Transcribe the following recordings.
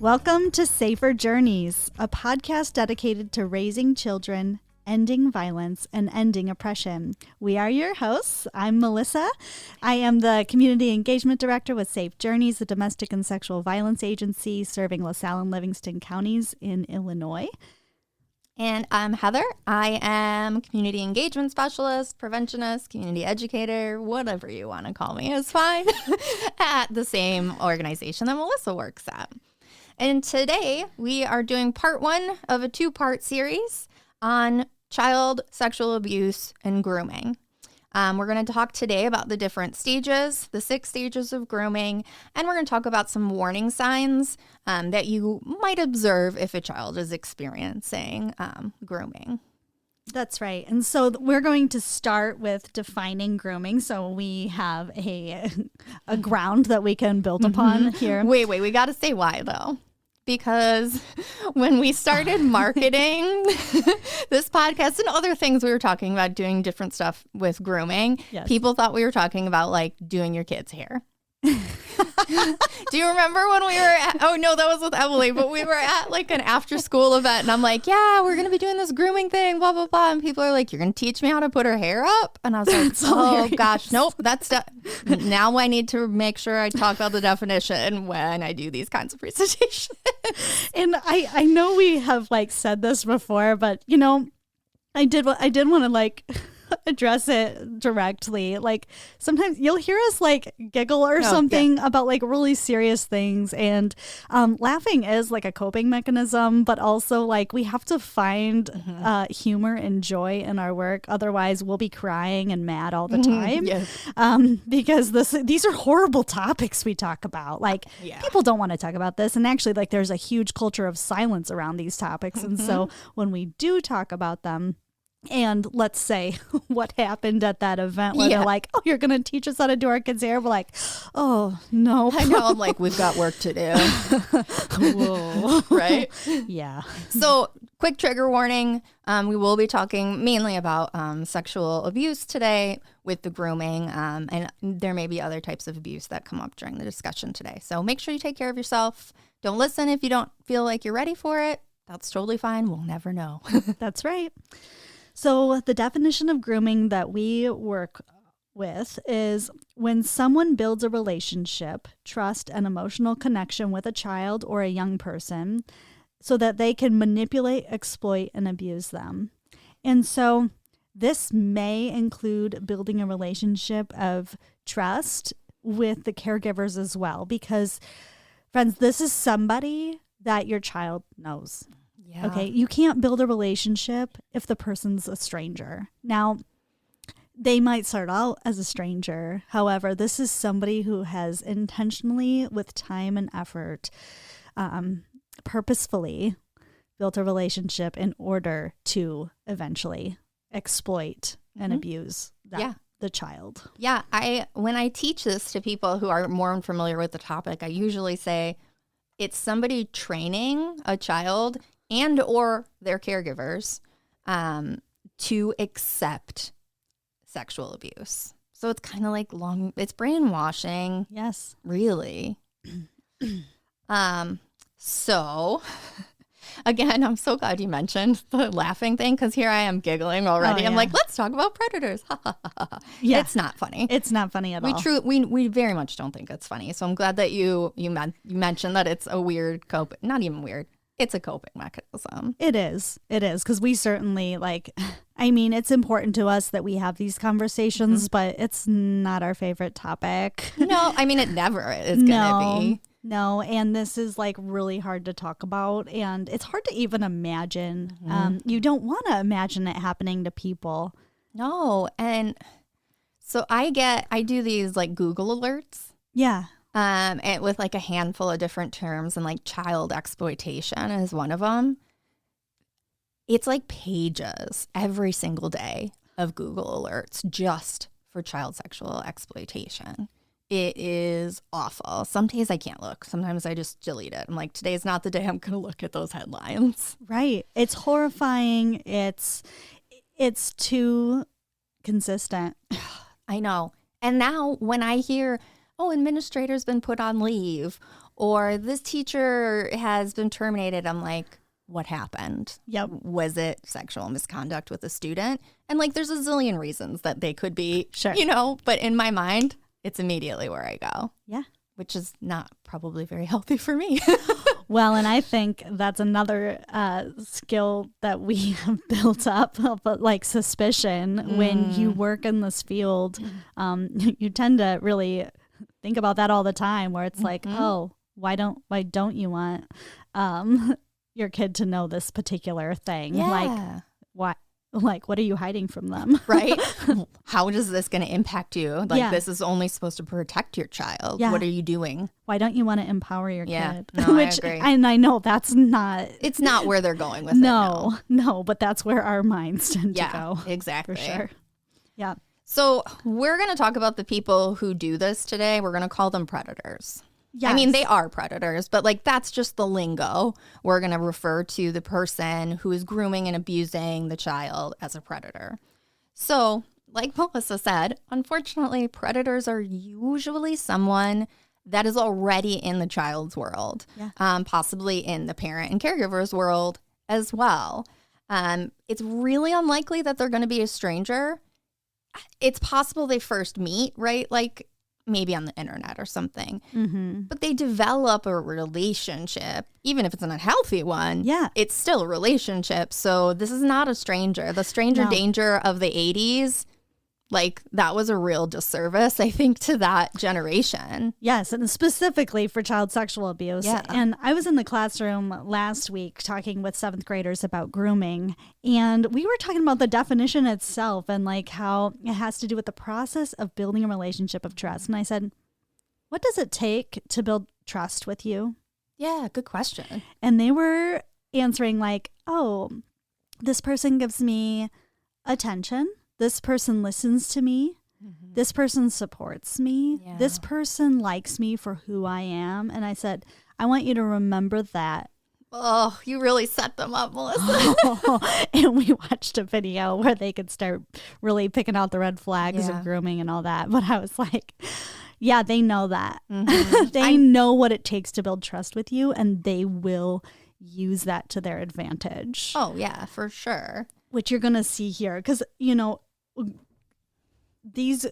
Welcome to Safer Journeys, a podcast dedicated to raising children, ending violence, and ending oppression. We are your hosts. I'm Melissa. I am the Community Engagement Director with Safe Journeys, a domestic and sexual violence agency serving LaSalle and Livingston counties in Illinois. And I'm Heather. I am Community Engagement Specialist, Preventionist, Community Educator, whatever you want to call me is fine, at the same organization that Melissa works at. And today we are doing part one of a two-part series on child sexual abuse and grooming. We're going to talk today about the different stages, the 6 stages of grooming, and we're going to talk about some warning signs that you might observe if a child is experiencing grooming. That's right. And so we're going to start with defining grooming. So we have a ground that we can build upon here. Wait, we got to say why though. Because when we started marketing this podcast and other things, we were talking about doing different stuff with grooming. Yes. People thought we were talking about like doing your kids' hair. Do you remember when we were at, oh no, that was with Emily, but we were at like an after school event and I'm like, yeah, we're going to be doing this grooming thing, blah, blah, blah. And people are like, you're going to teach me how to put her hair up? And I was like, oh gosh, nope, now I need to make sure I talk about the definition when I do these kinds of presentations. And I know we have like said this before, but you know, I did want to like address it directly. Like sometimes you'll hear us like giggle or something about like really serious things, and laughing is like a coping mechanism, but also like we have to find humor and joy in our work, otherwise we'll be crying and mad all the time. Yes. Because these are horrible topics we talk about. Like people don't want to talk about this, and actually like there's a huge culture of silence around these topics. And so when we do talk about them, and let's say what happened at that event where they're like, oh, you're going to teach us how to do our kids' hair. We're like, oh, no. I know. I'm like, we've got work to do. Whoa. Right? Yeah. So quick trigger warning. We will be talking mainly about sexual abuse today with the grooming. And there may be other types of abuse that come up during the discussion today. So make sure you take care of yourself. Don't listen if you don't feel like you're ready for it. That's totally fine. We'll never know. That's right. So the definition of grooming that we work with is when someone builds a relationship, trust, and emotional connection with a child or a young person so that they can manipulate, exploit, and abuse them. And so this may include building a relationship of trust with the caregivers as well, because, friends, this is somebody that your child knows. Yeah. Okay, you can't build a relationship if the person's a stranger. Now, they might start out as a stranger. However, this is somebody who has intentionally, with time and effort, purposefully built a relationship in order to eventually exploit and abuse the child. Yeah, when I teach this to people who are more unfamiliar with the topic, I usually say it's somebody training a child and or their caregivers to accept sexual abuse. So it's kind of like it's brainwashing. Yes. Really. So again, I'm so glad you mentioned the laughing thing, because here I am giggling already. I'm like, let's talk about predators. Yeah. It's not funny. It's not funny at all. We very much don't think it's funny. So I'm glad that you mentioned that it's a weird not even weird. It's a coping mechanism. It is. Because we certainly it's important to us that we have these conversations, but it's not our favorite topic. No, I mean, it never is going to be. No, and this is like really hard to talk about, and it's hard to even imagine. You don't want to imagine it happening to people. No, and so I do these like Google alerts. Yeah. And with like a handful of different terms, and like child exploitation is one of them. It's like pages every single day of Google alerts just for child sexual exploitation. It is awful. Some days I can't look. Sometimes I just delete it. I'm like, today's not the day I'm going to look at those headlines. Right. It's horrifying. It's too consistent. I know. And now when I hear, oh, administrator's been put on leave, or this teacher has been terminated. I'm like, what happened? Yep. Was it sexual misconduct with a student? And like, there's a zillion reasons that they could be, Sure. but in my mind, it's immediately where I go. Yeah. Which is not probably very healthy for me. Well, and I think that's another skill that we have built up, but like suspicion. When you work in this field, you tend to really think about that all the time, where it's like, oh, why don't you want your kid to know this particular thing? Yeah. What are you hiding from them? Right? How is this going to impact you? Like, Yeah. this is only supposed to protect your child. Yeah. What are you doing? Why don't you want to empower your Yeah. kid? No, I agree. And I know that's not. It's not where they're going with it. No, but that's where our minds tend to go. Exactly. For sure. Yeah. So we're going to talk about the people who do this today. We're going to call them predators. Yes. I mean, they are predators, but like, that's just the lingo. We're going to refer to the person who is grooming and abusing the child as a predator. So like Melissa said, unfortunately, predators are usually someone that is already in the child's world, possibly in the parent and caregiver's world as well. It's really unlikely that they're going to be a stranger. It's possible they first meet, right? Like, maybe on the internet or something. But they develop a relationship, even if it's an unhealthy one. Yeah. It's still a relationship. So this is not a stranger. The stranger danger of the 80s, like, that was a real disservice, I think, to that generation. Yes, and specifically for child sexual abuse. Yeah. And I was in the classroom last week talking with 7th graders about grooming, and we were talking about the definition itself and like how it has to do with the process of building a relationship of trust. And I said, what does it take to build trust with you? Yeah, good question. And they were answering like, oh, this person gives me attention. This person listens to me. This person supports me. Yeah. This person likes me for who I am. And I said, I want you to remember that. Oh, you really set them up, Melissa. And we watched a video where they could start really picking out the red flags of grooming and all that. But I was like, yeah, they know that. They know what it takes to build trust with you, and they will use that to their advantage. Oh, yeah, for sure. Which you're going to see here. Because, these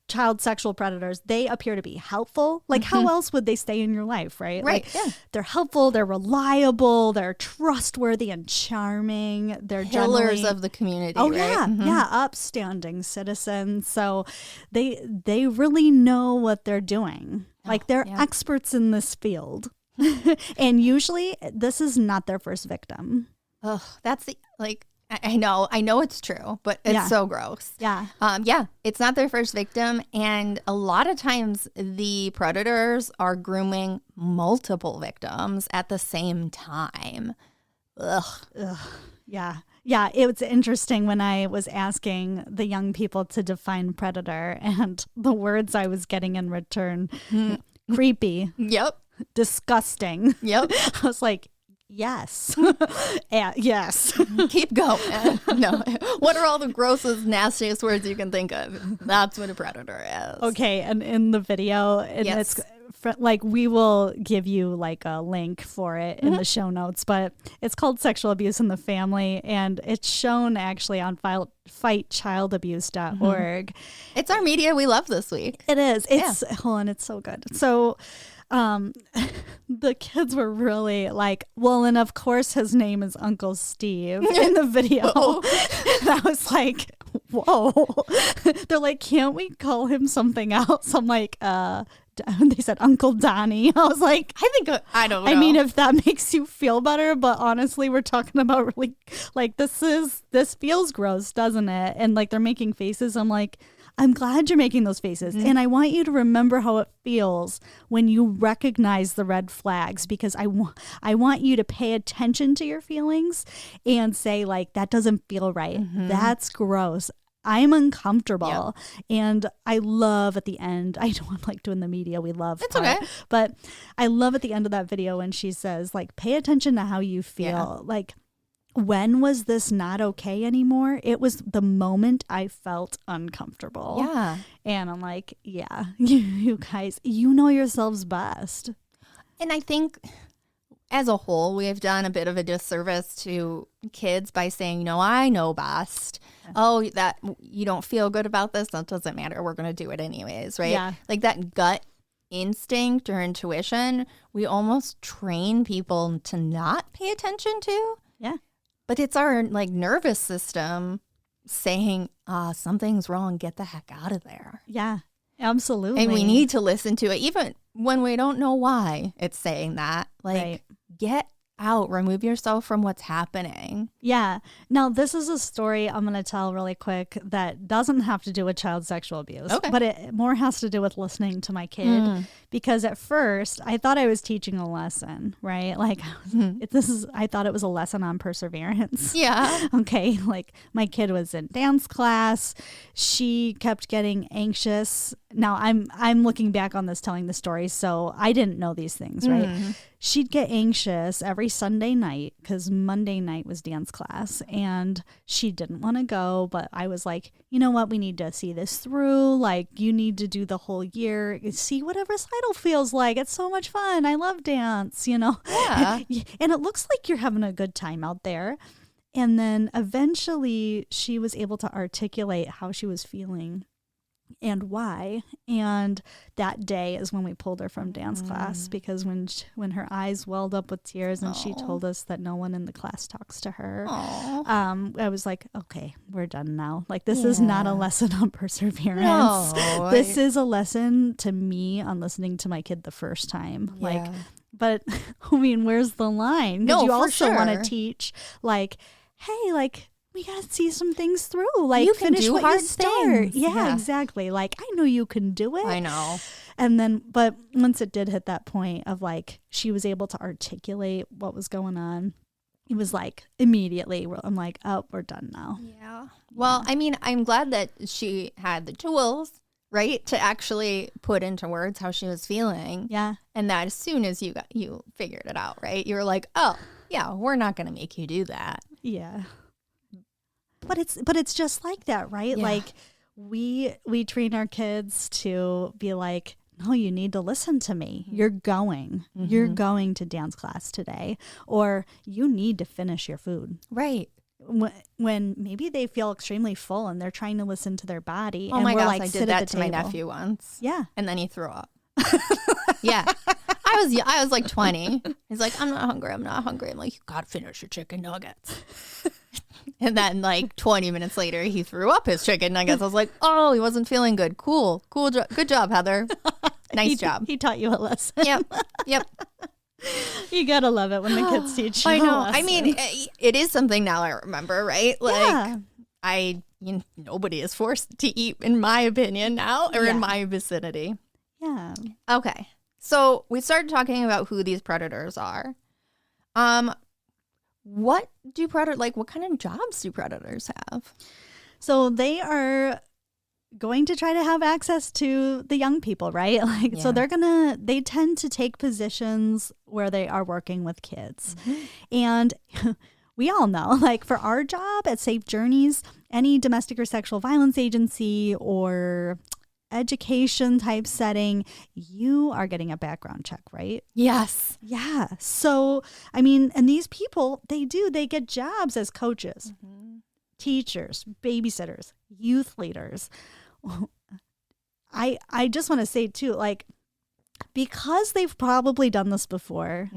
child sexual predators, they appear to be helpful. Like, how else would they stay in your life, right? Right, Like, they're helpful, they're reliable, they're trustworthy and charming. They're Pillars generally, of the community, oh, right? yeah, upstanding citizens. So they really know what they're doing. Like, they're experts in this field. And usually, this is not their first victim. Oh, that's I know it's true, but it's so gross. Yeah. It's not their first victim. And a lot of times the predators are grooming multiple victims at the same time. Ugh. Yeah. Yeah. It was interesting when I was asking the young people to define predator, and the words I was getting in return, creepy, Yep. disgusting. Yep. I was like, yes. Yes. Keep going. No. What are all the grossest, nastiest words you can think of? That's what a predator is. Okay. And in the video, and it's like, we will give you like a link for it in the show notes, but it's called Sexual Abuse in the Family, and it's shown actually on fightchildabuse.org. It's our media we love this week. It is. It's and it's so good. So the kids were really like, well, and of course his name is Uncle Steve in the video. And I was like, whoa. They're like, can't we call him something else? I'm like, they said Uncle Donnie. I was like, I don't know. I mean, if that makes you feel better, but honestly, we're talking about really like, this feels gross, doesn't it? And like, they're making faces. I'm like, I'm glad you're making those faces. And I want you to remember how it feels when you recognize the red flags, because I want you to pay attention to your feelings and say like, that doesn't feel right. That's gross. I'm uncomfortable. And I love at the end, I don't like doing the media, we love it's okay, but I love at the end of that video when she says like, pay attention to how you feel. Like, when was this not okay anymore? It was the moment I felt uncomfortable. Yeah. And I'm like, yeah, you guys, you know yourselves best. And I think as a whole, we have done a bit of a disservice to kids by saying, no, I know best. Oh, that you don't feel good about this. That doesn't matter. We're going to do it anyways, right? Yeah. Like that gut instinct or intuition, we almost train people to not pay attention to. Yeah. But it's our like nervous system saying, something's wrong. Get the heck out of there. Yeah, absolutely. And we need to listen to it, even when we don't know why it's saying that. Like, get out, remove yourself from what's happening. Yeah. Now, this is a story I'm going to tell really quick that doesn't have to do with child sexual abuse, but it more has to do with listening to my kid. Because at first, I thought I was teaching a lesson, right? Like, I thought it was a lesson on perseverance. Yeah. Okay. Like, my kid was in dance class. She kept getting anxious. Now, I'm looking back on this, telling the story, so I didn't know these things, right? She'd get anxious every Sunday night because Monday night was dance class, and she didn't want to go. But I was like, you know what? We need to see this through. Like, you need to do the whole year. See what recital feels like. It's so much fun. I love dance, you know? Yeah. And it looks like you're having a good time out there. And then eventually she was able to articulate how she was feeling and why. And that day is when we pulled her from dance class, because when her eyes welled up with tears and she told us that no one in the class talks to her, I was like, okay, we're done now. Like, this is not a lesson on perseverance. No, this is a lesson to me on listening to my kid the first time. Yeah. Like, but I mean, where's the line? No, you for also want sure. to teach, like, hey, like, we got to see some things through. Like, You can finish do what hard you start. things. Yeah, Yeah. exactly. Like, I know you can do it. I know. And then, but once it did hit that point of like, she was able to articulate what was going on, it was like immediately, I'm like, oh, we're done now. Yeah. Well, I mean, I'm glad that she had the tools, right, to actually put into words how she was feeling. Yeah. And that as soon as you figured it out, right, you were like, oh, yeah, we're not going to make you do that. Yeah. But it's just like that, right? Yeah. Like we train our kids to be like, no, you need to listen to me. You're going to dance class today, or you need to finish your food. Right. When maybe they feel extremely full and they're trying to listen to their body. Oh and my we're gosh, like, I sit did at that the to my table. nephew once. Yeah. And then he threw up. Yeah. I was like 20. He's like, I'm not hungry. I'm like, you gotta finish your chicken nuggets. And then like 20 minutes later, he threw up his chicken nuggets. I was like, oh, he wasn't feeling good. Cool. Good job, Heather. Nice job. He taught you a lesson. Yep. You gotta love it when the kids teach you. I know. A lesson. I mean, it is something now I remember, right? Like, yeah. Nobody is forced to eat, in my opinion, now, or Yeah. in my vicinity. Yeah. Okay. So we started talking about who these predators are. What kind of jobs do predators have? So they are going to try to have access to the young people, right? Like, so they tend to take positions where they are working with kids. And we all know, like, for our job at Safe Journeys, any domestic or sexual violence agency or education type setting, you are getting a background check, right? Yes. Yeah. So, I mean, and these people, they get jobs as coaches, teachers, babysitters, youth leaders. I just want to say too, like, because they've probably done this before,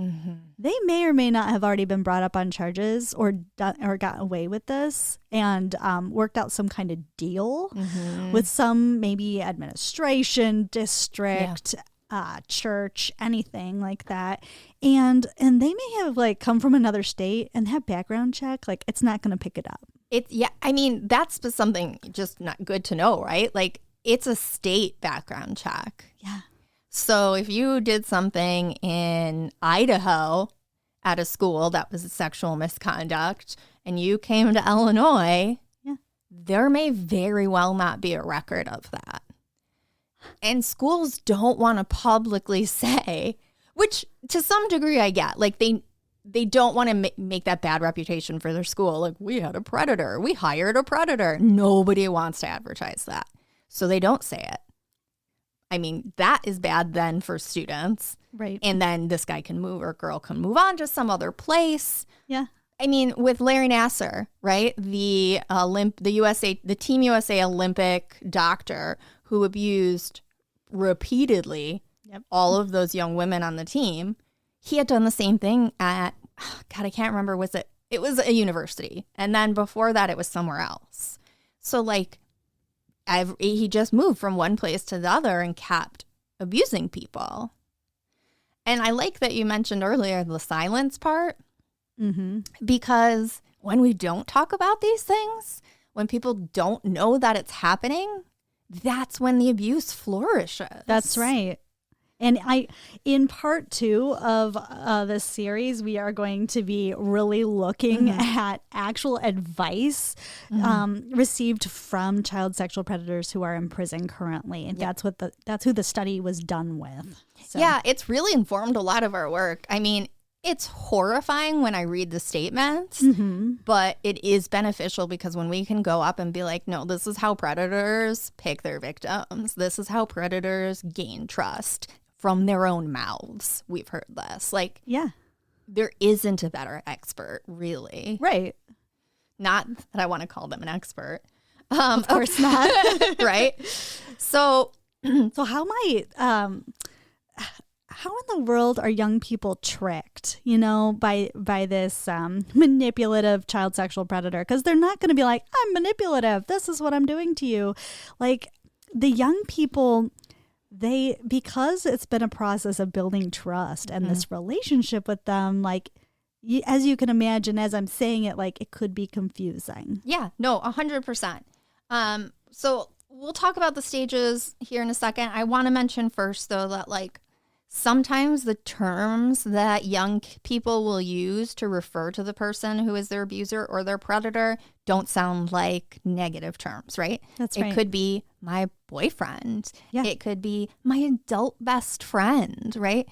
they may or may not have already been brought up on charges or got away with this and worked out some kind of deal with some maybe administration, district, church, anything like that. And they may have like come from another state, and that background check, like, it's not going to pick it up. I mean, that's something just not good to know, right? Like, it's a state background check. Yeah. So if you did something in Idaho at a school that was sexual misconduct and you came to Illinois, there may very well not be a record of that. And schools don't want to publicly say, which to some degree I get, like they don't want to make that bad reputation for their school. Like, we had a predator. We hired a predator. Nobody wants to advertise that. So they don't say it. I mean, that is bad then for students. Right. And then this guy can move or girl can move on to some other place. Yeah. I mean, with Larry Nassar, right? The Team USA Olympic doctor who abused repeatedly all of those young women on the team. He had done the same thing at, God, I can't remember. It was a university. And then before that, it was somewhere else. So like, he just moved from one place to the other and kept abusing people. And I like that you mentioned earlier the silence part, because when we don't talk about these things, when people don't know that it's happening, that's when the abuse flourishes. That's right. And in part 2 of this series, we are going to be really looking at actual advice received from child sexual predators who are in prison currently. And that's who the study was done with. So. Yeah, it's really informed a lot of our work. I mean, it's horrifying when I read the statements, but it is beneficial because when we can go up and be like, no, this is how predators pick their victims. This is how predators gain trust from their own mouths. We've heard this. Like, yeah, there isn't a better expert, really. Right. Not that I want to call them an expert. Of course not. Right. So how might... how in the world are young people tricked, by this manipulative child sexual predator? Because they're not going to be like, I'm manipulative. This is what I'm doing to you. Like the young people, because it's been a process of building trust and this relationship with them, like as you can imagine, as I'm saying it, like it could be confusing. Yeah, no, 100%. So we'll talk about the stages here in a second. I want to mention first though that like, sometimes the terms that young people will use to refer to the person who is their abuser or their predator don't sound like negative terms, right? That's right. It could be my boyfriend. Yeah. It could be my adult best friend, right?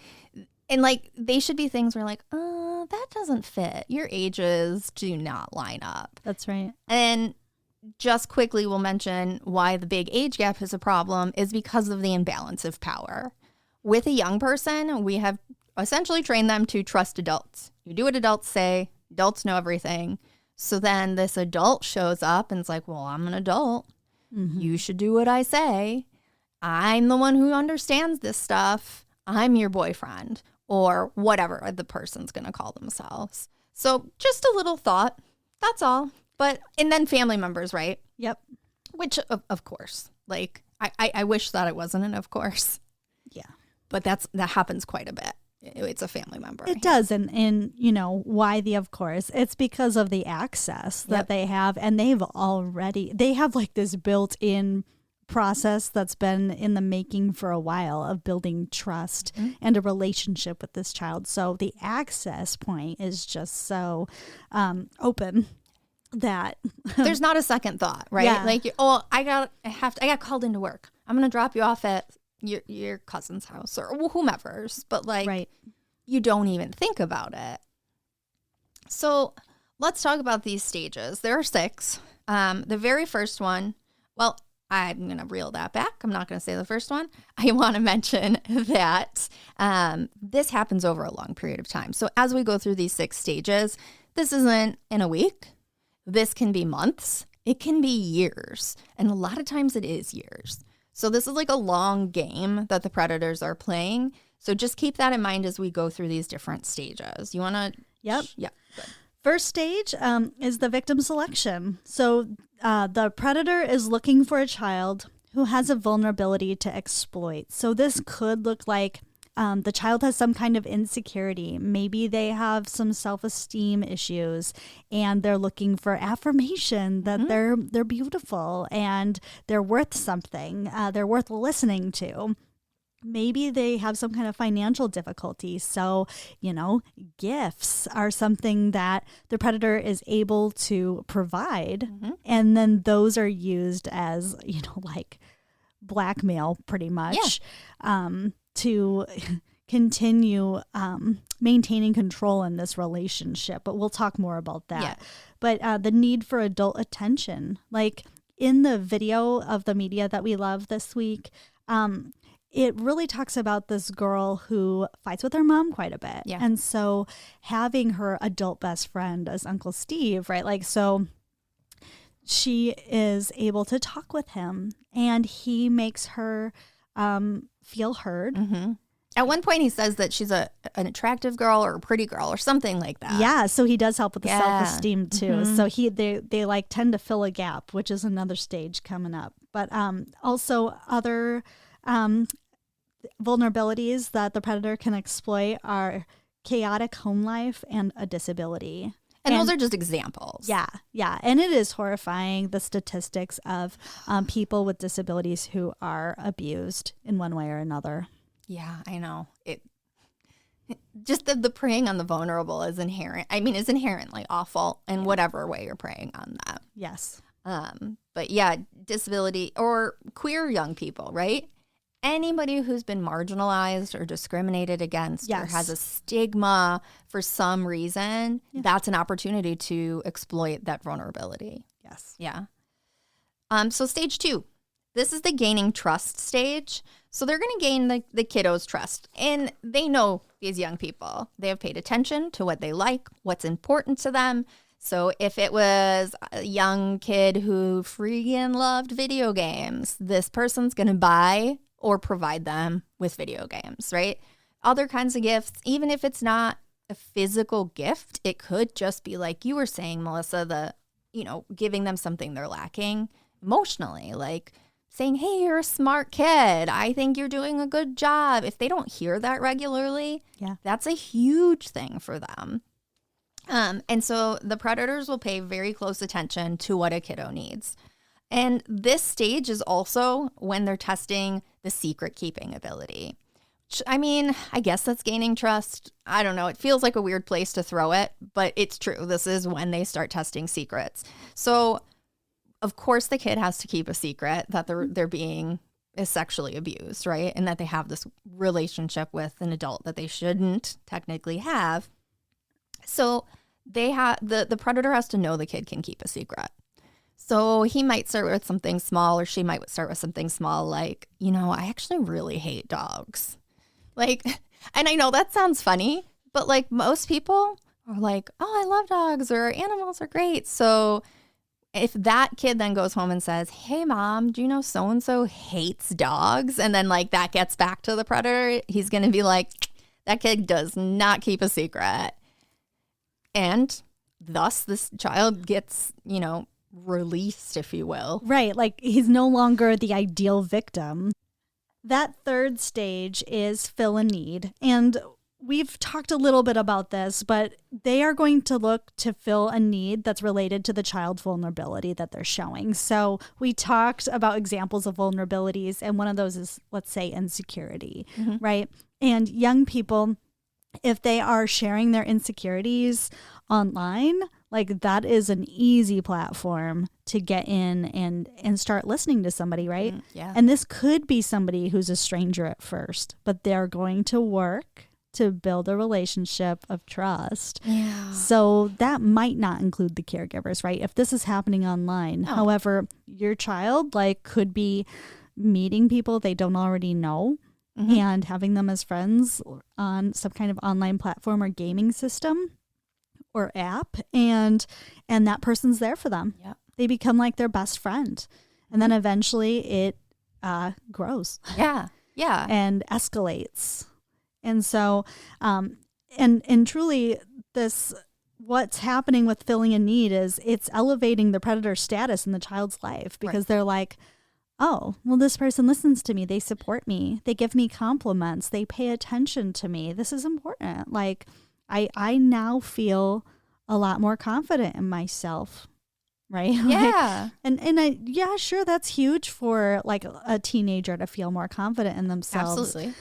And like they should be things where like, that doesn't fit. Your ages do not line up. That's right. And just quickly we'll mention why the big age gap is a problem is because of the imbalance of power. With a young person, we have essentially trained them to trust adults. You do what adults say. Adults know everything. So then this adult shows up and it's like, well, I'm an adult. You should do what I say. I'm the one who understands this stuff. I'm your boyfriend or whatever the person's going to call themselves. So just a little thought. That's all. And then family members, right? Yep. Which, of course, like I wish that it wasn't an of course. Yeah. But that happens quite a bit. It's a family member. It does. And why of course? It's because of the access that they have. And they have like this built-in process that's been in the making for a while of building trust and a relationship with this child. So the access point is just so open that there's not a second thought, right? Yeah. Like, I got called into work. I'm going to drop you off at your cousin's house or whomever's, but like you don't even think about it. So let's talk about these stages. There are 6. The very first one, well, I'm going to reel that back. I'm not going to say the first one. I want to mention that this happens over a long period of time. So as we go through these 6 stages, this isn't in a week. This can be months. It can be years. And a lot of times it is years. So this is like a long game that the predators are playing. So just keep that in mind as we go through these different stages. You want to? Yep. Yeah. Good. First stage is the victim selection. So the predator is looking for a child who has a vulnerability to exploit. So this could look like the child has some kind of insecurity. Maybe they have some self-esteem issues and they're looking for affirmation that they're beautiful and they're worth something. They're worth listening to. Maybe they have some kind of financial difficulty. So, gifts are something that the predator is able to provide. And then those are used as, like blackmail pretty much. Yeah. To continue maintaining control in this relationship. But we'll talk more about that. Yeah. But the need for adult attention, like in the video of the media that we love this week, it really talks about this girl who fights with her mom quite a bit. Yeah. And so having her adult best friend as Uncle Steve, right? Like, so she is able to talk with him and he makes her feel heard. Mm-hmm. At one point, he says that she's an attractive girl or a pretty girl or something like that. Yeah, so he does help with the Yeah. self-esteem too. Mhm. So they like tend to fill a gap, which is another stage coming up. But also other vulnerabilities that the predator can exploit are chaotic home life and a disability. And those are just examples. Yeah, yeah. And it is horrifying, the statistics of people with disabilities who are abused in one way or another. Yeah, I know. It just the preying on the vulnerable is inherent. I mean, is inherently awful in whatever way you're preying on that. Yes. But yeah, disability or queer young people, right? Anybody who's been marginalized or discriminated against or Yes. has a stigma for some reason, that's an opportunity to exploit that vulnerability. Yes. Yeah. So stage 2, this is the gaining trust stage. So they're going to gain the kiddos' trust. And they know these young people. They have paid attention to what they like, what's important to them. So if it was a young kid who freaking loved video games, this person's going to buy or provide them with video games, right? Other kinds of gifts, even if it's not a physical gift, it could just be like you were saying, Melissa, giving them something they're lacking emotionally, like saying, hey, you're a smart kid. I think you're doing a good job. If they don't hear that regularly, that's a huge thing for them. And so the predators will pay very close attention to what a kiddo needs. And this stage is also when they're testing the secret keeping ability. I mean, I guess that's gaining trust. I don't know. It feels like a weird place to throw it, but it's true. This is when they start testing secrets. So, of course, the kid has to keep a secret that they're being sexually abused, right? And that they have this relationship with an adult that they shouldn't technically have. So they have the predator has to know the kid can keep a secret. So he might start with something small, or she might start with something small, like, I actually really hate dogs. Like, and I know that sounds funny, but like most people are like, oh, I love dogs, or animals are great. So if that kid then goes home and says, hey, mom, do you know so-and-so hates dogs? And then like that gets back to the predator, he's going to be like, that kid does not keep a secret. And thus this child gets, released, if you will. Right. Like he's no longer the ideal victim. That third stage is fill a need. And we've talked a little bit about this, but they are going to look to fill a need that's related to the child's vulnerability that they're showing. So we talked about examples of vulnerabilities, and one of those is, let's say, insecurity, right? And young people, if they are sharing their insecurities online, like that is an easy platform to get in and start listening to somebody, right? Yeah. And this could be somebody who's a stranger at first, but they're going to work to build a relationship of trust. Yeah. So that might not include the caregivers, right? If this is happening online. No. However, your child could be meeting people they don't already know and having them as friends on some kind of online platform or gaming system or app, and that person's there for them. Yeah. They become like their best friend. And then eventually it grows. Yeah. Yeah. And escalates. And so, and truly this, what's happening with filling a need is it's elevating the predator status in the child's life, because they're like, oh, well, this person listens to me. They support me. They give me compliments. They pay attention to me. This is important. Like, I now feel a lot more confident in myself. Right? Yeah. And sure, that's huge for like a teenager to feel more confident in themselves. Absolutely.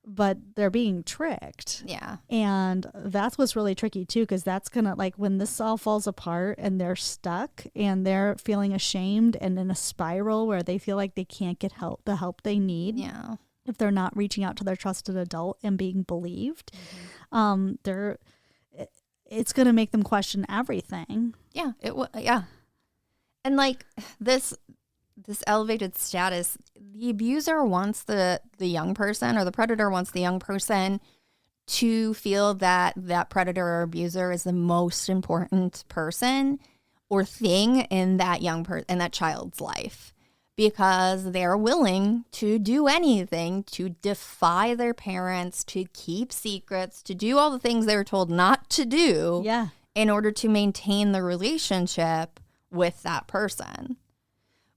But they're being tricked. Yeah. And that's what's really tricky too, because that's going to, like, when this all falls apart and they're stuck and they're feeling ashamed and in a spiral where they feel like they can't get the help they need. Yeah. If they're not reaching out to their trusted adult and being believed, it's going to make them question everything. Yeah. Yeah. And like this, this elevated status, the abuser wants the young person, or the predator wants the young person to feel that that predator or abuser is the most important person or thing in that in that child's life, because they're willing to do anything to defy their parents, to keep secrets, to do all the things they were told not to do in order to maintain the relationship with that person,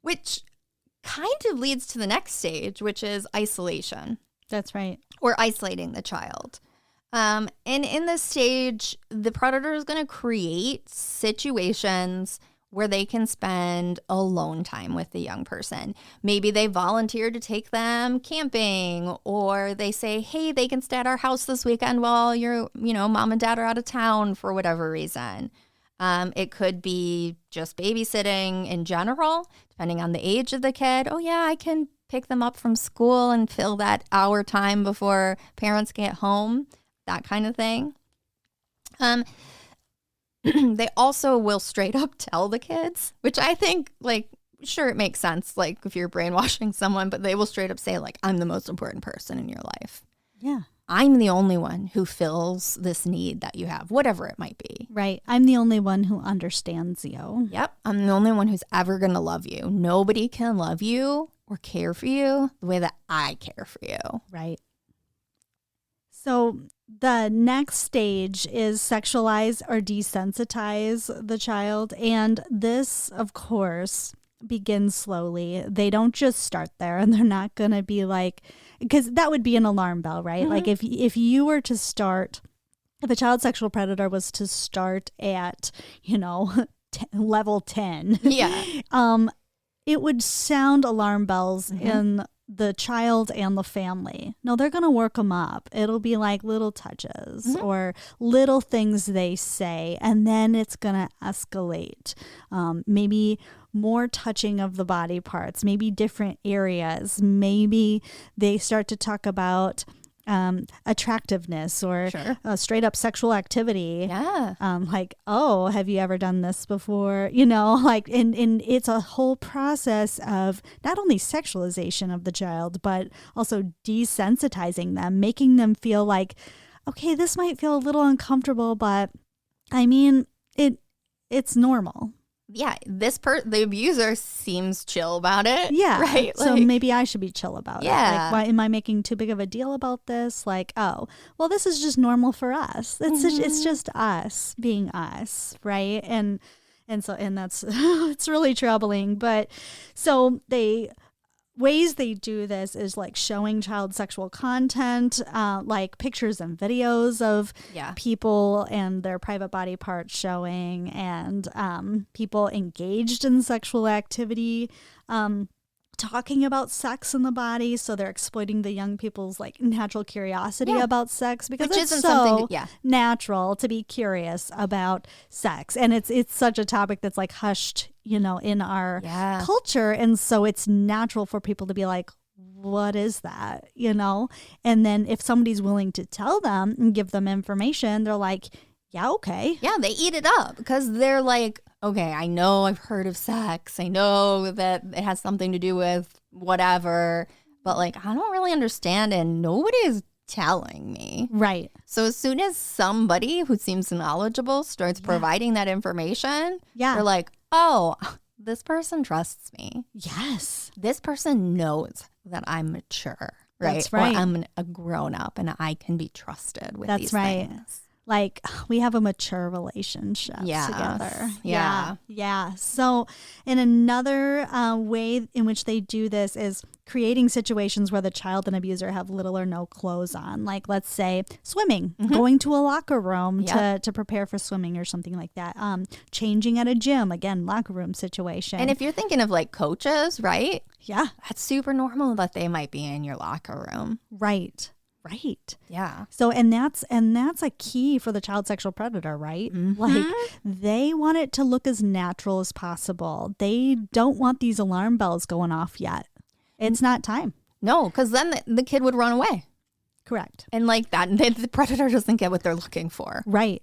which kind of leads to the next stage, which is isolation. That's right. Or isolating the child. And in this stage, the predator is going to create situations where they can spend alone time with the young person. Maybe they volunteer to take them camping, or they say, hey, they can stay at our house this weekend while mom and dad are out of town for whatever reason. It could be just babysitting in general, depending on the age of the kid. Oh yeah, I can pick them up from school and fill that hour time before parents get home. That kind of thing. They also will straight up tell the kids, which I think, like, sure, it makes sense, like, if you're brainwashing someone, but they will straight up say, like, I'm the most important person in your life. Yeah. I'm the only one who fills this need that you have, whatever it might be. Right. I'm the only one who understands you. Yep. I'm the only one who's ever going to love you. Nobody can love you or care for you the way that I care for you. Right. So the next stage is sexualize or desensitize the child. And this, of course, begins slowly. They don't just start there, and they're not going to be like, because that would be an alarm bell, right? Mm-hmm. Like if you were to start, if a child sexual predator was to start at, level 10, it would sound alarm bells in the child and the family. No, they're going to work them up. It'll be like little touches or little things they say, and then it's going to escalate. Maybe more touching of the body parts, maybe different areas. Maybe they start to talk about attractiveness or straight up sexual activity. Yeah. Like, oh, have you ever done this before? Like, and it's a whole process of not only sexualization of the child, but also desensitizing them, making them feel like, okay, this might feel a little uncomfortable, but I mean, it's normal. Yeah, the abuser seems chill about it. Yeah, right. So maybe I should be chill about it. Yeah. Like, why am I making too big of a deal about this? Like, oh, well, this is just normal for us. It's just us being us, right? And that's it's really troubling. But so ways they do this is like showing child sexual content, like pictures and videos of people and their private body parts showing, and people engaged in sexual activity, talking about sex in the body. So they're exploiting the young people's like natural curiosity about sex, because it's so natural to be curious about sex. And it's such a topic that's like hushed, in our culture. And so it's natural for people to be like, what is that? And then if somebody's willing to tell them and give them information, they're like, yeah, okay. Yeah, they eat it up because they're like, okay, I know I've heard of sex. I know that it has something to do with whatever, but like, I don't really understand, and nobody is telling me. Right. So as soon as somebody who seems knowledgeable starts providing that information, they're like, oh, this person trusts me. Yes. This person knows that I'm mature, right? That's right. Or I'm a grown up and I can be trusted with these things. Like, we have a mature relationship together. Yeah. So, in another way in which they do this is creating situations where the child and abuser have little or no clothes on. Like, let's say swimming, going to a locker room to prepare for swimming or something like that. Changing at a gym, again, locker room situation. And if you're thinking of like coaches, right? Yeah. That's super normal that they might be in your locker room. Right. Yeah. So and that's a key for the child sexual predator, right? Like, they want it to look as natural as possible. They don't want these alarm bells going off yet. It's not time. No, because then the kid would run away. Correct. And like that, the predator doesn't get what they're looking for. Right.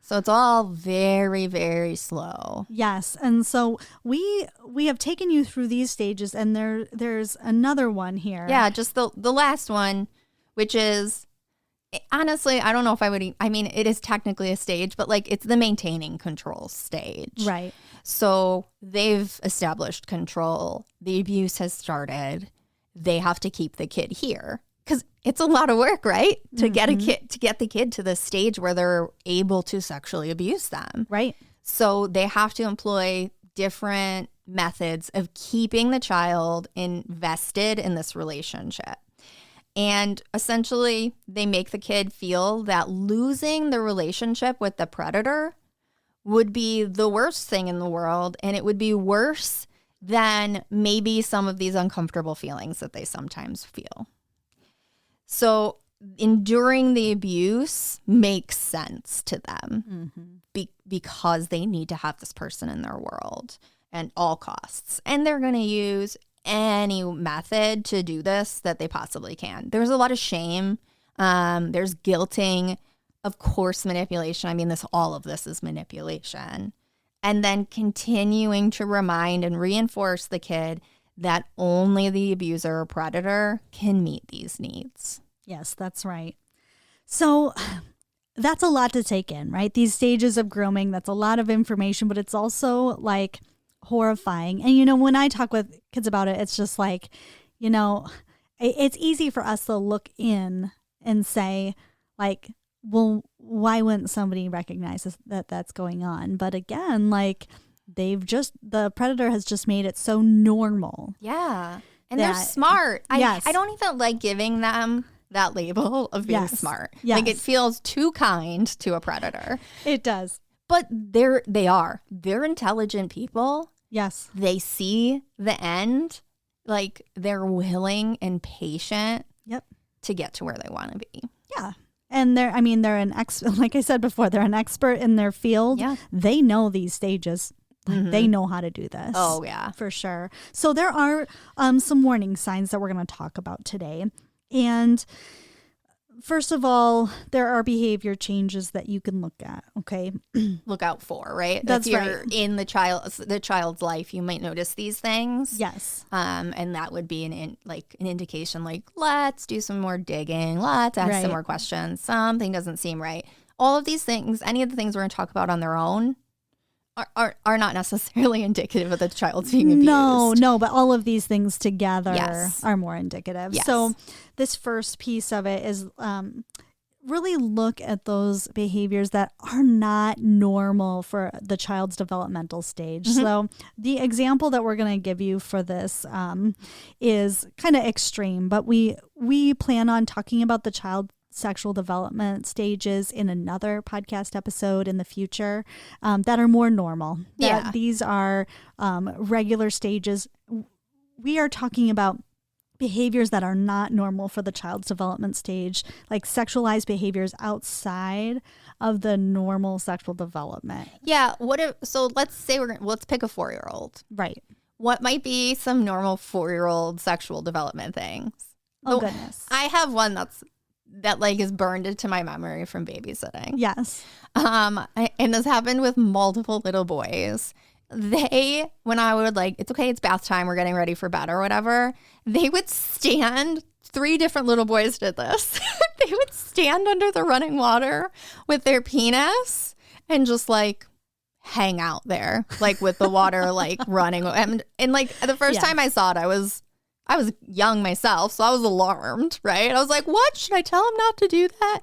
So it's all very, very slow. Yes. And so we have taken you through these stages, and there's another one here. Yeah, just the last one, which is, honestly, I don't know if I would, I mean, it is technically a stage, but like it's the maintaining control stage. Right. So they've established control. The abuse has started. They have to keep the kid here. Because it's a lot of work, right? To get the kid to the stage where they're able to sexually abuse them. Right. So they have to employ different methods of keeping the child invested in this relationship. And essentially, they make the kid feel that losing the relationship with the predator would be the worst thing in the world. And it would be worse than maybe some of these uncomfortable feelings that they sometimes feel. So enduring the abuse makes sense to them because they need to have this person in their world at all costs. And they're going to use any method to do this that they possibly can. There's a lot of shame. There's guilting. Of course, manipulation. I mean, all of this is manipulation. And then continuing to remind and reinforce the kid that only the abuser or predator can meet these needs. Yes, that's right. So that's a lot to take in, right? These stages of grooming, that's a lot of information, but it's also like horrifying. And, when I talk with kids about it, it's just like, it's easy for us to look in and say, like, well, why wouldn't somebody recognize that that's going on? But again, like, the predator has just made it so normal. Yeah. And they're smart. Yes. I don't even like giving them that label of being smart. Yes. Like, it feels too kind to a predator. It does. But they're intelligent people. Yes. They see the end. Like, they're willing and patient to get to where they want to be. Yeah. And they're an like I said before, they're an expert in their field. Yeah. They know these stages. Like, they know how to do this. Oh, yeah. For sure. So there are some warning signs that we're going to talk about today. And first of all, there are behavior changes that you can look at, okay? Look out for, right? That's if you're right. in the child's life, you might notice these things. Yes. And that would be an indication, like, let's do some more digging. Let's ask some more questions. Something doesn't seem right. All of these things, any of the things we're going to talk about on their own, are not necessarily indicative of the child being abused. No, but all of these things together are more indicative. Yes. So this first piece of it is really look at those behaviors that are not normal for the child's developmental stage. So the example that we're going to give you for this is kind of extreme, but we plan on talking about the child sexual development stages in another podcast episode in the future that are more normal. These are regular stages. We are talking about behaviors that are not normal for the child's development stage, like sexualized behaviors outside of the normal sexual development. Yeah. So let's say let's pick a 4-year-old. Right. What might be some normal 4-year-old sexual development things? Oh, goodness. I have one that like is burned into my memory from babysitting. Yes. And this happened with multiple little boys. When I would it's okay, it's bath time, we're getting ready for bed or whatever, they would stand, 3 different little boys did this. They would stand under the running water with their penis and just like hang out there, like with the water like running. And like the first time I saw it, I was young myself, so I was alarmed, right? I was like, what? Should I tell him not to do that?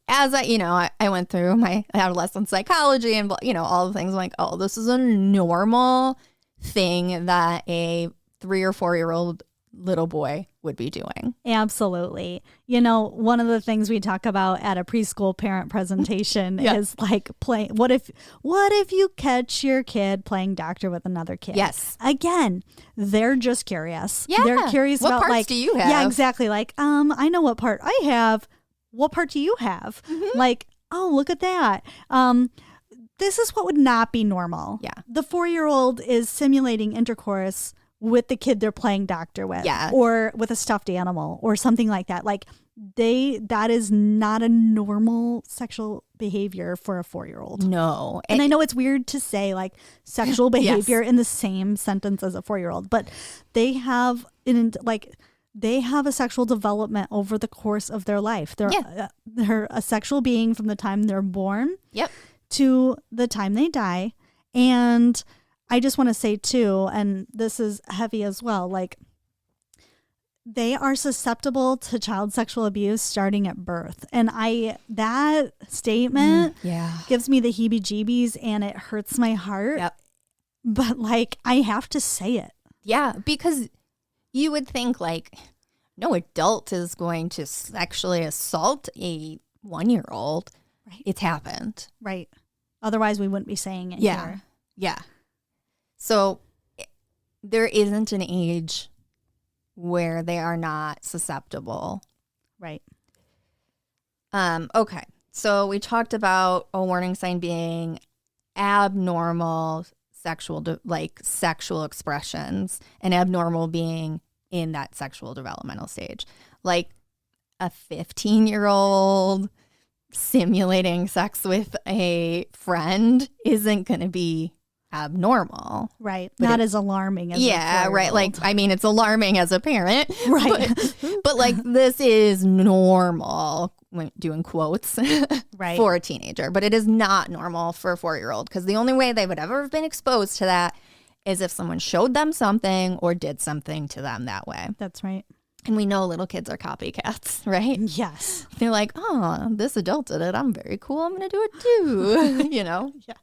As I went through my adolescent psychology and, all the things, I'm like, oh, this is a normal thing that a 3 or 4-year-old little boy would be doing. Absolutely. One of the things we talk about at a preschool parent presentation is like what if you catch your kid playing doctor with another kid? Yes. Again, they're just curious. Yeah. They're curious what about parts do you have? Yeah, exactly. Like, I know what part I have. What part do you have? Like, oh, look at that. This is what would not be normal. Yeah. The 4-year-old is simulating intercourse with the kid they're playing doctor with, Yeah. or with a stuffed animal or something like that. Like that is not a normal sexual behavior for a 4-year-old. No. And I know it's weird to say like sexual behavior in the same sentence as a 4-year-old, but they have a sexual development over the course of their life. They're a sexual being from the time they're born to the time they die. And I just want to say too, and this is heavy as well, like they are susceptible to child sexual abuse starting at birth. And that statement gives me the heebie-jeebies and it hurts my heart. Yep. But like, I have to say it. Yeah, because you would think like no adult is going to sexually assault a 1-year-old. Right. It's happened. Right. Otherwise we wouldn't be saying it here. Yeah. So there isn't an age where they are not susceptible. Right. Okay. So we talked about a warning sign being abnormal sexual expressions, and abnormal being in that sexual developmental stage. Like a 15-year-old simulating sex with a friend isn't going to be abnormal. Right. Not as alarming as a 4-year-old. Right. Like, I mean, it's alarming as a parent. Right. But like, this is normal, when doing quotes, right, for a teenager. But it is not normal for a 4-year-old, because the only way they would ever have been exposed to that is if someone showed them something or did something to them that way. That's right. And we know little kids are copycats, right? Yes. They're like, oh, this adult did it. I'm very cool. I'm going to do it too. You know? Yes.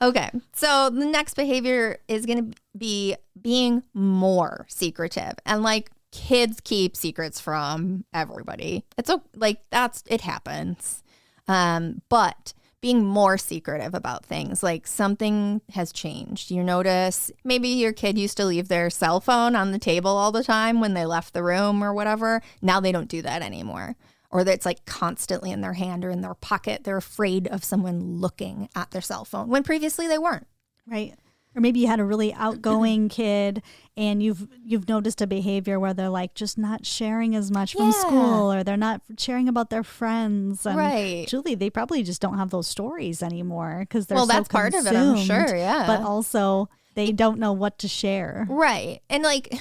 Okay. So the next behavior is going to be being more secretive. And like, kids keep secrets from everybody. It happens. But being more secretive about things, like something has changed. You notice maybe your kid used to leave their cell phone on the table all the time when they left the room or whatever. Now they don't do that anymore. Or that it's like constantly in their hand or in their pocket. They're afraid of someone looking at their cell phone when previously they weren't. Right. Or maybe you had a really outgoing kid and you've noticed a behavior where they're like just not sharing as much from school, or they're not sharing about their friends. And right. Julie, they probably just don't have those stories anymore because they're that's part of it, I'm sure. Yeah. But also they don't know what to share. Right. And like,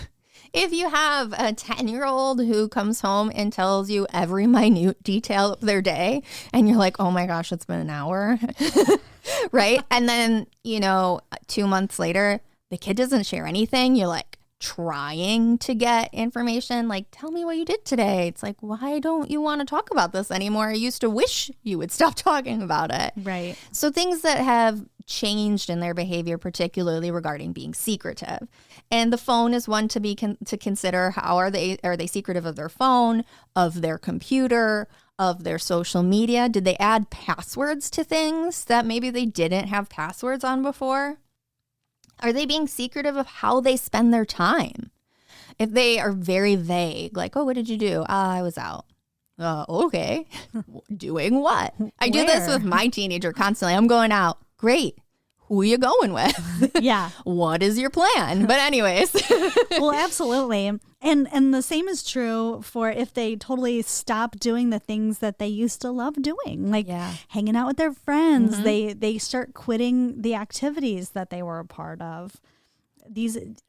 if you have a 10-year-old who comes home and tells you every minute detail of their day and you're like, oh my gosh, it's been an hour. Right. And then, 2 months later, the kid doesn't share anything. You're like trying to get information. Like, tell me what you did today. It's like, why don't you want to talk about this anymore? I used to wish you would stop talking about it. Right. So things that have changed in their behavior, particularly regarding being secretive. And the phone is one to be to consider. How are they secretive of their phone, of their computer, of their social media? Did they add passwords to things that maybe they didn't have passwords on before? Are they being secretive of how they spend their time? If they are very vague, like, oh, what did you do? I was out. Okay. Doing what? I do this with my teenager constantly. I'm going out. Great. Who are you going with? Yeah. What is your plan? But anyways. Well, absolutely. And the same is true for if they totally stop doing the things that they used to love doing, like hanging out with their friends. Mm-hmm. They start quitting the activities that they were a part of.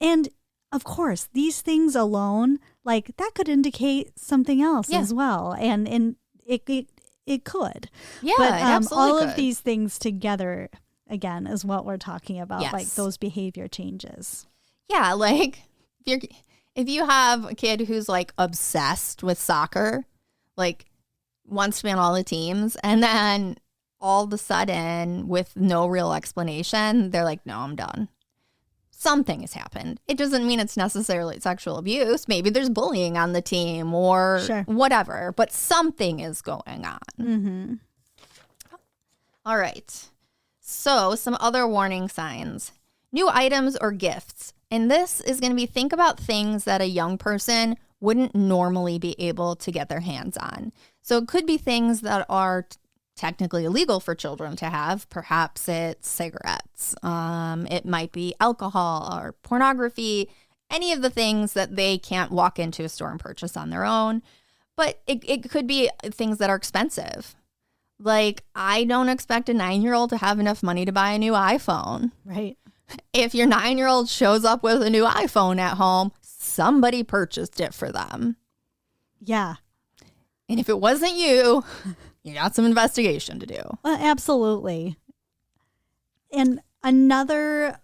And of course, these things alone, like that could indicate something else as well. And it could. Yeah, but it absolutely all could. of these things together, again, is what we're talking about, like those behavior changes. Yeah, like if you have a kid who's like obsessed with soccer, like wants to be on all the teams, and then all of a sudden with no real explanation, they're like, no, I'm done. Something has happened. It doesn't mean it's necessarily sexual abuse. Maybe there's bullying on the team or whatever, but something is going on. Mm-hmm. All right. So some other warning signs. New items or gifts. And this is going to be, think about things that a young person wouldn't normally be able to get their hands on. So it could be things that are technically illegal for children to have. Perhaps it's cigarettes. It might be alcohol or pornography. any of the things that they can't walk into a store and purchase on their own. But it could be things that are expensive. Like, I don't expect a 9-year-old to have enough money to buy a new iPhone. Right. If your 9-year-old shows up with a new iPhone at home, somebody purchased it for them. Yeah. And if it wasn't you, you got some investigation to do. Absolutely. And another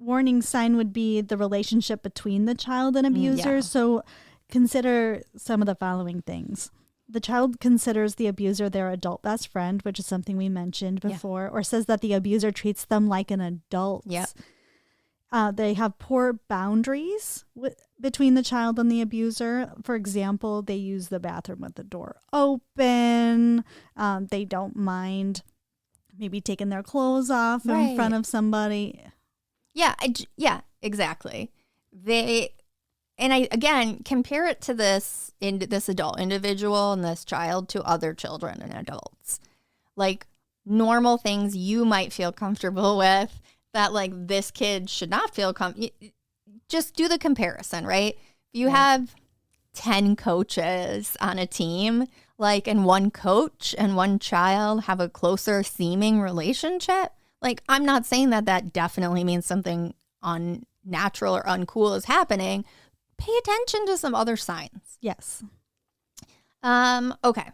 warning sign would be the relationship between the child and abuser. Yeah. So consider some of the following things. The child considers the abuser their adult best friend, which is something we mentioned before, or says that the abuser treats them like an adult. Yep. They have poor boundaries between the child and the abuser. For example, they use the bathroom with the door open. They don't mind maybe taking their clothes off in front of somebody. Yeah, exactly. Again, compare it to this adult individual and this child to other children and adults. Like, normal things you might feel comfortable with that, like, this kid should not feel just do the comparison, right? If you have 10 coaches on a team, like, and one coach and one child have a closer seeming relationship, like, I'm not saying that definitely means something unnatural or uncool is happening. Pay attention to some other signs. Yes. Okay.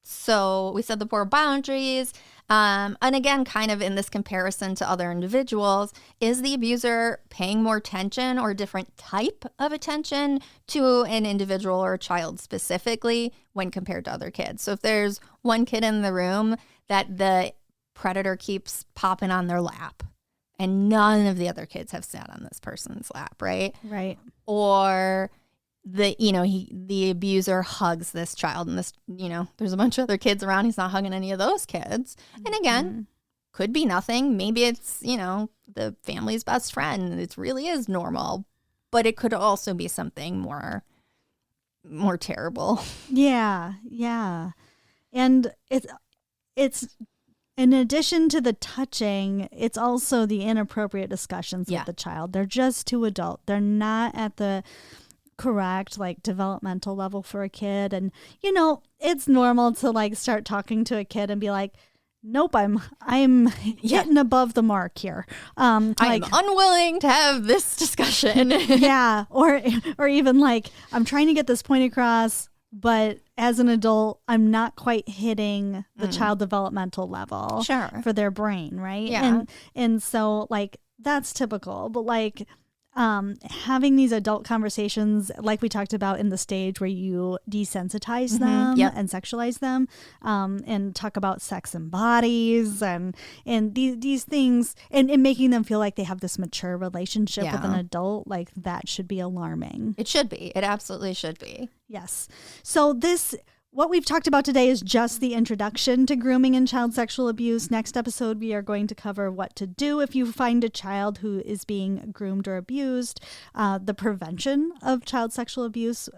So we said the poor boundaries. And again, kind of in this comparison to other individuals, is the abuser paying more attention or a different type of attention to an individual or a child specifically when compared to other kids? So if there's one kid in the room that the predator keeps popping on their lap and none of the other kids have sat on this person's lap, right? Right. Or the abuser hugs this child and this, there's a bunch of other kids around. He's not hugging any of those kids. And again, could be nothing. Maybe it's, the family's best friend. It really is normal, but it could also be something more terrible. Yeah. Yeah. And it's in addition to the touching, it's also the inappropriate discussions with the child. They're just too adult. They're not at the correct, like, developmental level for a kid. And, it's normal to, like, start talking to a kid and be like, nope, I'm getting above the mark here. I'm unwilling to have this discussion. Yeah. Or even like, I'm trying to get this point across, but as an adult, I'm not quite hitting the child developmental level for their brain, right? Yeah. And so, like, that's typical. But, like, having these adult conversations, like we talked about in the stage where you desensitize them and sexualize them, and talk about sex and bodies and these things, and making them feel like they have this mature relationship with an adult, like, that should be alarming. It should be. It absolutely should be. Yes. So what we've talked about today is just the introduction to grooming and child sexual abuse. Next episode, we are going to cover what to do if you find a child who is being groomed or abused, the prevention of child sexual abuse,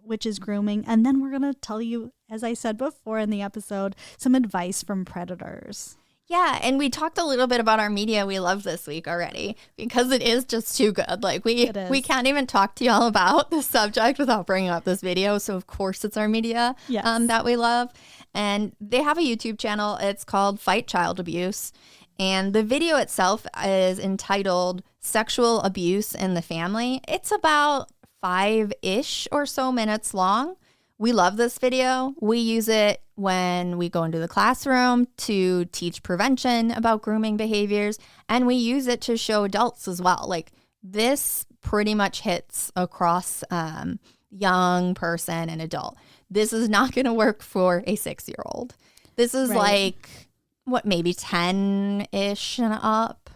which is grooming. And then we're going to tell you, as I said before in the episode, some advice from predators. Yeah, and we talked a little bit about our media we love this week already because it is just too good. Like, we can't even talk to y'all about the subject without bringing up this video. So, of course, it's our media that we love. And they have a YouTube channel. It's called Fight Child Abuse. And the video itself is entitled Sexual Abuse in the Family. It's about 5-ish or so minutes long. We love this video. We use it when we go into the classroom to teach prevention about grooming behaviors, and we use it to show adults as well. Like, this pretty much hits across young person and adult. This is not going to work for a 6-year-old. This is like, maybe 10-ish and up?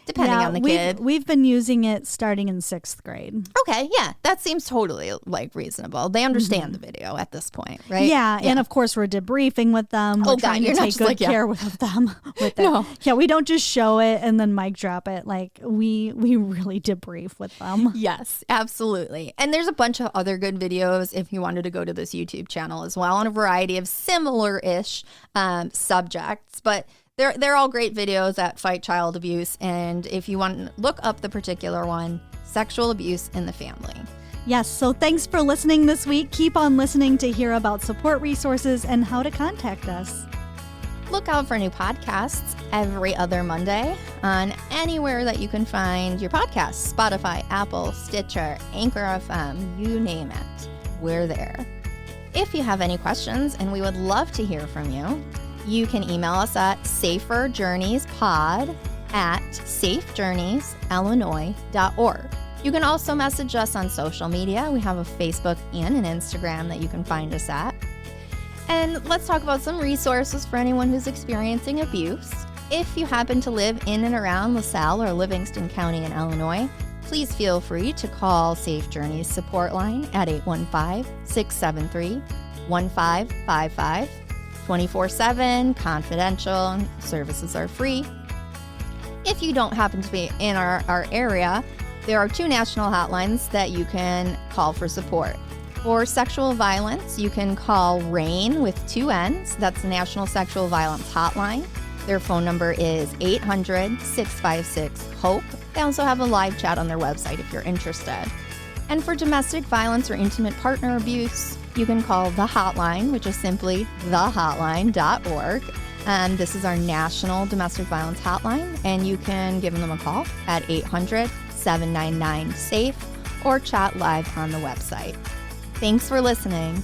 Depending on the kid. We've been using it starting in 6th grade. Okay, yeah. That seems totally, like, reasonable. They understand the video at this point, right? Yeah, and of course we're debriefing with them. We're trying to take good care of them with it. No. Yeah, we don't just show it and then mic drop it. Like, we really debrief with them. Yes, absolutely. And there's a bunch of other good videos if you wanted to go to this YouTube channel as well on a variety of similar-ish subjects. But they're all great videos that fight child abuse. And if you want to look up the particular one, Sexual Abuse in the Family. Yes, so thanks for listening this week. Keep on listening to hear about support resources and how to contact us. Look out for new podcasts every other Monday on anywhere that you can find your podcasts. Spotify, Apple, Stitcher, Anchor FM, you name it. We're there. If you have any questions, and we would love to hear from you, you can email us at saferjourneyspod@safejourneysillinois.org. You can also message us on social media. We have a Facebook and an Instagram that you can find us at. And let's talk about some resources for anyone who's experiencing abuse. If you happen to live in and around LaSalle or Livingston County in Illinois, please feel free to call Safe Journeys support line at 815-673-1555. 24/7, confidential, services are free. If you don't happen to be in our area, there are 2 national hotlines that you can call for support. For sexual violence, you can call RAIN with 2 N's. That's the National Sexual Violence Hotline. Their phone number is 800-656-HOPE. They also have a live chat on their website if you're interested. And for domestic violence or intimate partner abuse, you can call the hotline, which is simply thehotline.org. This is our national domestic violence hotline, and you can give them a call at 800-799-SAFE or chat live on the website. Thanks for listening.